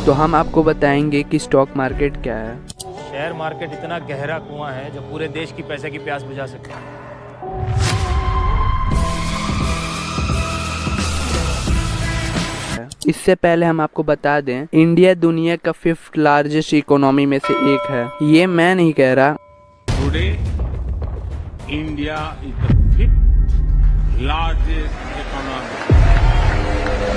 तो हम आपको बताएंगे कि स्टॉक मार्केट क्या है। शेयर मार्केट इतना गहरा कुआं है जो पूरे देश की पैसे की प्यास बुझा सकता है। इससे पहले हम आपको बता दें, इंडिया दुनिया का 5th लार्जेस्ट इकोनॉमी में से एक है। ये मैं नहीं कह रहा। Today India is the 5th largest economy,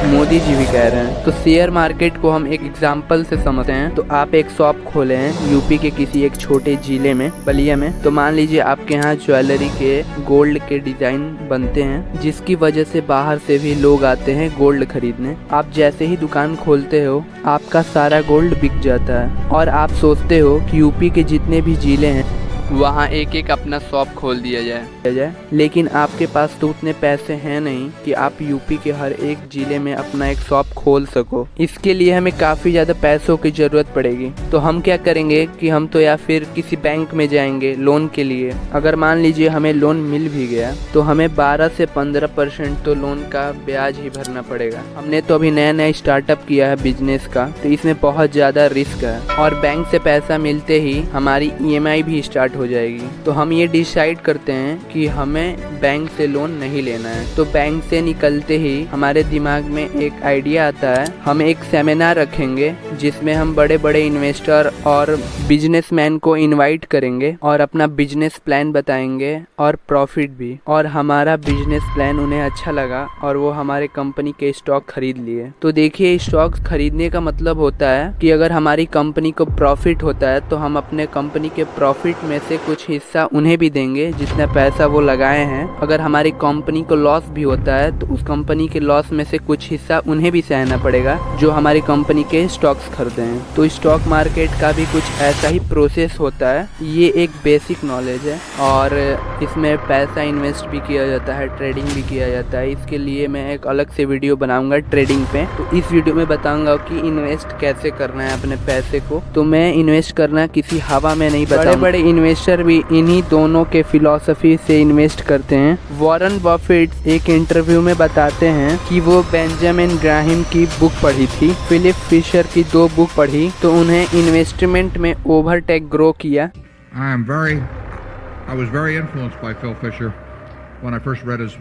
Modi ji भी कह रहे हैं। तो शेयर मार्केट को हम एक एग्जाम्पल से समझते हैं। तो आप एक शॉप खोले हैं यूपी के किसी एक छोटे जिले में, बलिया में। तो मान लीजिए आपके यहाँ ज्वेलरी के गोल्ड के डिजाइन बनते हैं, जिसकी वजह से बाहर से भी लोग आते हैं गोल्ड खरीदने। आप जैसे ही दुकान खोलते हो, आपका सारा गोल्ड बिक जाता है और आप सोचते हो कि यूपी के जितने भी जिले हैं वहाँ एक एक अपना शॉप खोल दिया जाए। लेकिन आपके पास तो उतने पैसे हैं नहीं कि आप यूपी के हर एक जिले में अपना एक शॉप खोल सको। इसके लिए हमें काफ़ी ज़्यादा पैसों की ज़रूरत पड़ेगी। तो हम क्या करेंगे कि हम तो या फिर किसी बैंक में जाएंगे लोन के लिए। अगर मान लीजिए हमें लोन मिल भी गया तो हमें 12 से 15% तो लोन का ब्याज ही भरना पड़ेगा। हमने तो अभी नया नया स्टार्टअप किया है बिजनेस का, तो इसमें बहुत ज़्यादा रिस्क है और बैंक से पैसा मिलते ही हमारी EMI भी स्टार्ट हो जाएगी। तो हम ये डिसाइड करते हैं कि हमें बैंक से लोन नहीं लेना है। तो बैंक से निकलते ही हमारे दिमाग में एक आइडिया आता है, हम एक सेमिनार रखेंगे जिसमें हम बड़े बड़े इन्वेस्टर और बिजनेसमैन को इनवाइट करेंगे और अपना बिजनेस प्लान बताएंगे और प्रॉफिट भी। और हमारा बिजनेस प्लान उन्हें अच्छा लगा और वो हमारे कंपनी के स्टॉक खरीद लिए। तो देखिए, स्टॉक खरीदने का मतलब होता है कि अगर हमारी कंपनी को प्रॉफिट होता है तो हम अपने कंपनी के प्रॉफिट में से कुछ हिस्सा उन्हें भी देंगे जितना पैसा वो लगाए हैं। अगर हमारी कंपनी को लॉस भी होता है तो उस कंपनी के लॉस में से कुछ हिस्सा उन्हें भी सहना पड़ेगा जो हमारी कंपनी के स्टॉक्स खरीदे हैं। तो स्टॉक मार्केट का भी कुछ ऐसा ही प्रोसेस होता है। ये एक बेसिक नॉलेज है और इसमें पैसा इन्वेस्ट भी किया जाता है, ट्रेडिंग भी किया जाता है। इसके लिए मैं एक अलग से वीडियो बनाऊंगा ट्रेडिंग पे। तो इस वीडियो में बताऊंगा कि इन्वेस्ट कैसे करना है अपने पैसे को। तो मैं इन्वेस्ट करना किसी हवा में नहीं बताऊंगा। बड़े बड़े इन्वेस्टर भी इन्हीं दोनों के फिलॉसफी से इन्वेस्ट करते हैं। वॉरेन बफेट एक इंटरव्यू में बताते हैं कि वो बेंजामिन ग्राहम की बुक पढ़ी थी, फिलिप फिशर की 2 बुक पढ़ी, तो उन्हें इन्वेस्टमेंट में ओवरटेक ग्रो किया। I was very influenced by Phil Fisher when I first read his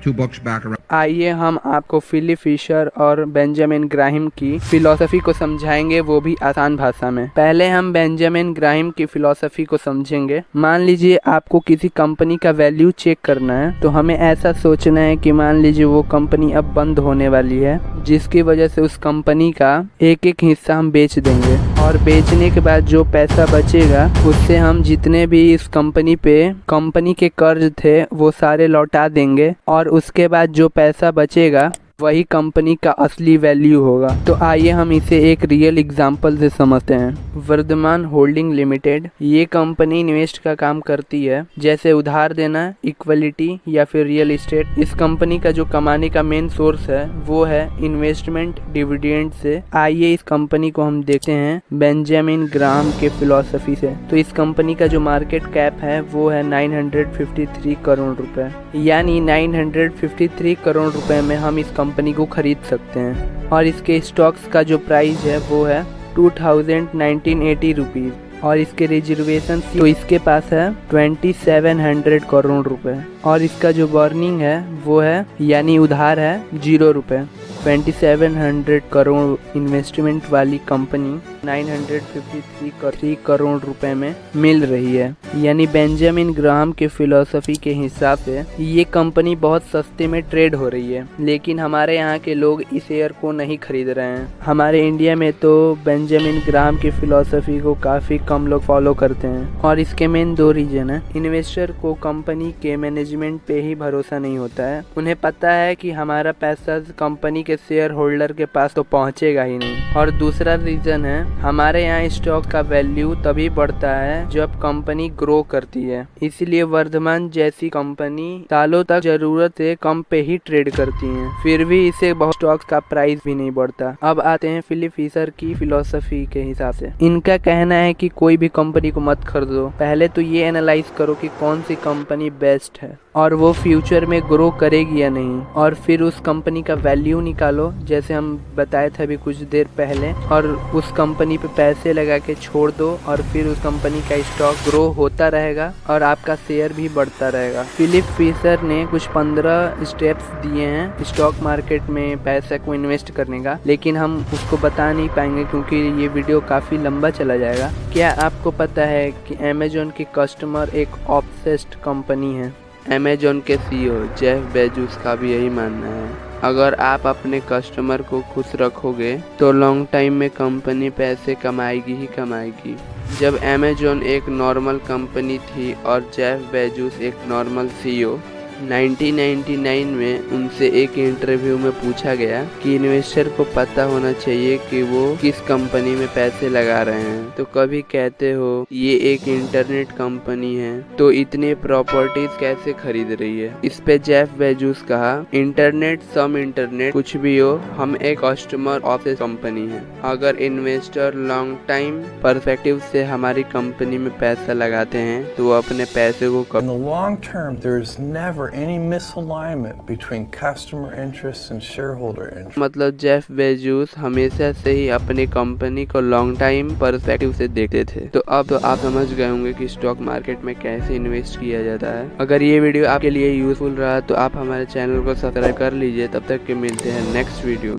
2 books back around. आइए हम आपको फिलिप फिशर और बेंजामिन ग्राहम की फिलॉसफी को समझाएंगे, वो भी आसान भाषा में। पहले हम बेंजामिन ग्राहम की फिलॉसफी को समझेंगे। मान लीजिए आपको किसी कंपनी का वैल्यू चेक करना है, तो हमें ऐसा सोचना है कि मान लीजिए वो कंपनी अब बंद होने वाली है, जिसकी वजह से उस कंपनी का एक एक हिस्सा हम बेच देंगे और बेचने के बाद जो पैसा बचेगा उससे हम जितने भी इस कंपनी पे कंपनी के कर्ज थे वो सारे लौटा देंगे और उसके बाद जो पैसा बचेगा वही कंपनी का असली वैल्यू होगा। तो आइए हम इसे एक रियल एग्जांपल से समझते हैं। वर्धमान होल्डिंग लिमिटेड, ये कंपनी इन्वेस्ट का काम करती है, जैसे उधार देना, इक्विटी या फिर रियल एस्टेट। इस कंपनी का जो कमाने का मेन सोर्स है वो है इन्वेस्टमेंट डिविडेंड से। आइए इस कंपनी को हम देखते हैं बेंजामिन ग्राहम के फिलॉसफी से। तो इस कंपनी का जो मार्केट कैप है वो है 953 करोड़ रुपए, यानी 953 करोड़ रुपए में हम इस कंपनी को खरीद सकते हैं। और इसके स्टॉक्स का जो प्राइस है वो है 2019 रुपीज़ और इसके रिजर्वेशन तो इसके पास है 2700 करोड़ रुपए और इसका जो बर्निंग है वो है यानी उधार है 0 रुपए। 2700 करोड़ इन्वेस्टमेंट वाली कंपनी 953 करोड़ रुपए में मिल रही है। यानी बेंजामिन ग्राहम के फिलॉसफी के हिसाब से ये कंपनी बहुत सस्ते में ट्रेड हो रही है, लेकिन हमारे यहाँ के लोग इस शेयर को नहीं खरीद रहे हैं। हमारे इंडिया में तो बेंजामिन ग्राहम की फिलॉसफी को काफ़ी कम लोग फॉलो करते हैं और इसके मेन 2 रीजन है। इन्वेस्टर को कंपनी के मैनेजमेंट पे ही भरोसा नहीं होता है। उन्हें पता है कि हमारा पैसा कंपनी के शेयर होल्डर के पास तो पहुंचेगा ही नहीं। और दूसरा रीजन है, हमारे यहाँ स्टॉक का वैल्यू तभी बढ़ता है जब कंपनी ग्रो करती है। इसलिए वर्धमान जैसी कंपनी सालों तक जरूरत से कम पे ही ट्रेड करती है, फिर भी इसे बहुत स्टॉक का प्राइस भी नहीं बढ़ता। अब आते हैं फिलिप फिशर की फिलॉसफी के हिसाब से। इनका कहना है कि कोई भी कंपनी को मत खरीदो, पहले तो ये एनालाइज करो कि कौन सी कंपनी बेस्ट है और वो फ्यूचर में ग्रो करेगी या नहीं, और फिर उस कंपनी का वैल्यू निकालो जैसे हम बताए थे अभी कुछ देर पहले, और उस कंपनी पे पैसे लगा के छोड़ दो और फिर उस कंपनी का स्टॉक ग्रो होता रहेगा और आपका शेयर भी बढ़ता रहेगा। फिलिप फिशर ने कुछ 15 स्टेप्स दिए हैं स्टॉक मार्केट में पैसे को इन्वेस्ट करने का, लेकिन हम उसको बता नहीं पाएंगे क्योंकि ये वीडियो काफी लंबा चला जाएगा। क्या आपको पता है कि अमेज़न के कस्टमर एक ऑब्सेस्ड कंपनी है? अमेज़न के CEO जेफ बेजोस का भी यही मानना है। अगर आप अपने कस्टमर को खुश रखोगे तो लॉन्ग टाइम में कंपनी पैसे कमाएगी ही कमाएगी। जब अमेज़न एक नॉर्मल कंपनी थी और जेफ बेजोस एक नॉर्मल CEO, 1999 में उनसे एक इंटरव्यू में पूछा गया कि इन्वेस्टर को पता होना चाहिए कि वो किस कंपनी में पैसे लगा रहे हैं, तो कभी कहते हो ये एक इंटरनेट कंपनी है तो इतने प्रॉपर्टीज कैसे खरीद रही है। इस पे जेफ बेजोस कहा, इंटरनेट कुछ भी हो, हम एक कस्टमर ऑफ कंपनी है। अगर इन्वेस्टर लॉन्ग टाइम पर्सपेक्टिव से हमारी कंपनी में पैसा लगाते हैं तो वो अपने पैसे को In the long term, there is never any misalignment between customer interests and shareholder interests. मतलब जेफ बेजोस हमेशा से ही अपनी कंपनी को लॉन्ग टाइम पर्सपेक्टिव से देखते थे। तो अब तो आप समझ गए होंगे कि स्टॉक मार्केट में कैसे इन्वेस्ट किया जाता है। अगर ये वीडियो आपके लिए यूजफुल रहा तो आप हमारे चैनल को सब्सक्राइब कर लीजिए। तब तक के मिलते हैं नेक्स्ट वीडियो।